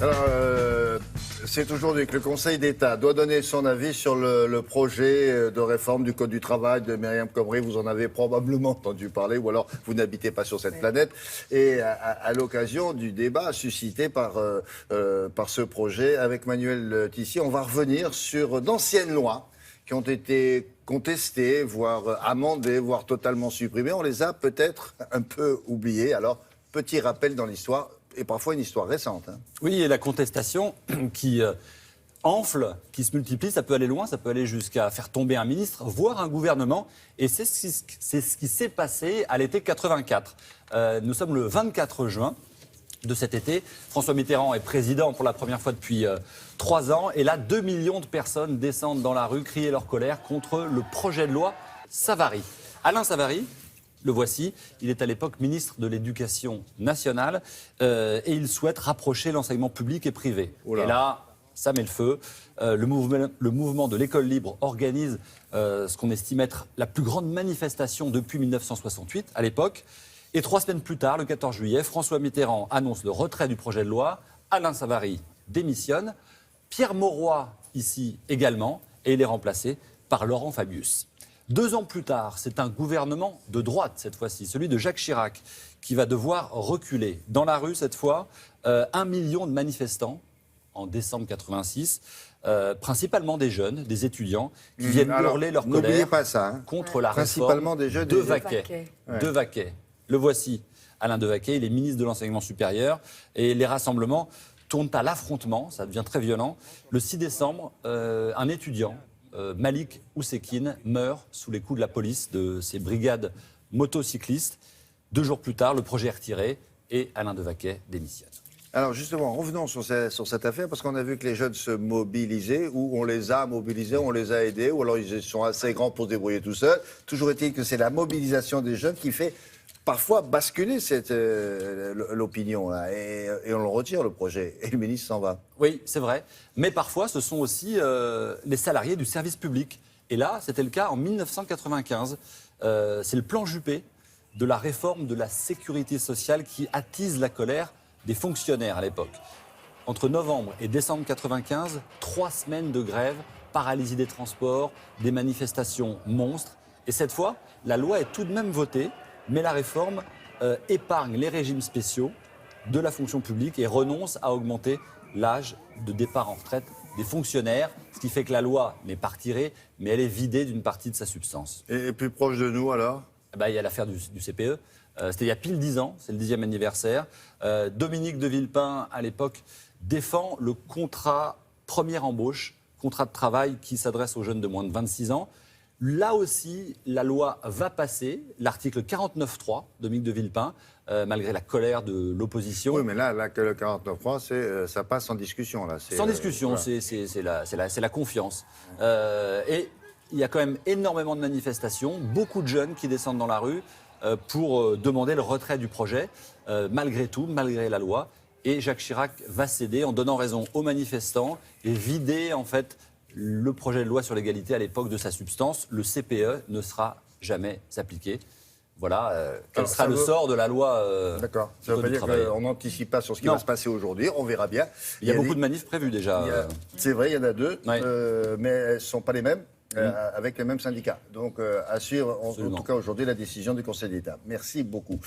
Alors, c'est aujourd'hui que le Conseil d'État doit donner son avis sur le projet de réforme du Code du travail de Myriam Cobry. Vous en avez probablement entendu parler, ou alors vous n'habitez pas sur cette planète. Et à l'occasion du débat suscité par ce projet avec Manuel Tissier, on va revenir sur d'anciennes lois qui ont été contestées, voire amendées, voire totalement supprimées. On les a peut-être un peu oubliées. Alors, petit rappel dans l'histoire. Et parfois une histoire récente. Hein. Oui, et la contestation qui enfle, qui se multiplie, ça peut aller loin, ça peut aller jusqu'à faire tomber un ministre, voire un gouvernement. Et c'est ce qui s'est passé à l'été 84. Nous sommes le 24 juin de cet été. François Mitterrand est président pour la première fois depuis 3 ans. Et là, 2 millions de personnes descendent dans la rue, crier leur colère contre le projet de loi Savary. Alain Savary, le voici, il est à l'époque ministre de l'Éducation nationale et il souhaite rapprocher l'enseignement public et privé. Oula. Et là, ça met le feu. Le mouvement de l'école libre organise ce qu'on estime être la plus grande manifestation depuis 1968 à l'époque. Et 3 semaines plus tard, le 14 juillet, François Mitterrand annonce le retrait du projet de loi. Alain Savary démissionne. Pierre Mauroy, ici également, et il est remplacé par Laurent Fabius. 2 ans plus tard, c'est un gouvernement de droite, cette fois-ci, celui de Jacques Chirac, qui va devoir reculer. Dans la rue, cette fois, 1 million de manifestants, en décembre 86, principalement des jeunes, des étudiants, qui viennent hurler leur colère pas ça, hein. contre la principalement réforme des jeunes de Vaquet. Ouais. De Vaquet. Le voici, Alain de Vaquet, il est ministre de l'Enseignement supérieur, et les rassemblements tournent à l'affrontement, ça devient très violent. Le 6 décembre, un étudiant, Malik Oussekine, meurt sous les coups de la police de ses brigades motocyclistes. 2 jours plus tard, le projet est retiré et Alain de Vaquet démissionne. Alors justement, revenons sur cette affaire, parce qu'on a vu que les jeunes se mobilisaient, ou on les a mobilisés, on les a aidés, ou alors ils sont assez grands pour se débrouiller tout seuls. Toujours est-il que c'est la mobilisation des jeunes qui fait parfois basculer l'opinion, là, et on le retire, le projet, et le ministre s'en va. Oui, c'est vrai. Mais parfois, ce sont aussi les salariés du service public. Et là, c'était le cas en 1995. C'est le plan Juppé de la réforme de la sécurité sociale qui attise la colère des fonctionnaires à l'époque. Entre novembre et décembre 1995, 3 semaines de grève, paralysie des transports, des manifestations monstres. Et cette fois, la loi est tout de même votée, mais la réforme épargne les régimes spéciaux de la fonction publique et renonce à augmenter l'âge de départ en retraite des fonctionnaires, ce qui fait que la loi n'est pas retirée, mais elle est vidée d'une partie de sa substance. Et plus proche de nous, alors ? Il y a l'affaire du CPE. C'était il y a pile 10 ans, c'est le 10e anniversaire. Dominique de Villepin, à l'époque, défend le contrat première embauche, contrat de travail qui s'adresse aux jeunes de moins de 26 ans. Là aussi, la loi va passer, l'article 49.3, Dominique de Villepin, malgré la colère de l'opposition. Oui, mais là le 49.3, ça passe sans discussion. Là. Sans discussion, voilà. c'est la confiance. Et il y a quand même énormément de manifestations, beaucoup de jeunes qui descendent dans la rue pour demander le retrait du projet, malgré tout, malgré la loi. Et Jacques Chirac va céder en donnant raison aux manifestants et vider en fait le projet de loi sur l'égalité à l'époque de sa substance. Le CPE ne sera jamais appliqué. Voilà, quel sera le sort de la loi D'accord. Ça ne veut pas dire qu'on n'anticipe pas sur ce qui va se passer aujourd'hui. On verra bien. Il y a beaucoup de manifs prévus déjà. C'est vrai, il y en a 2, Ouais. mais elles ne sont pas les mêmes. Avec les mêmes syndicats. Donc, à suivre, en tout cas aujourd'hui, la décision du Conseil d'État. Merci beaucoup.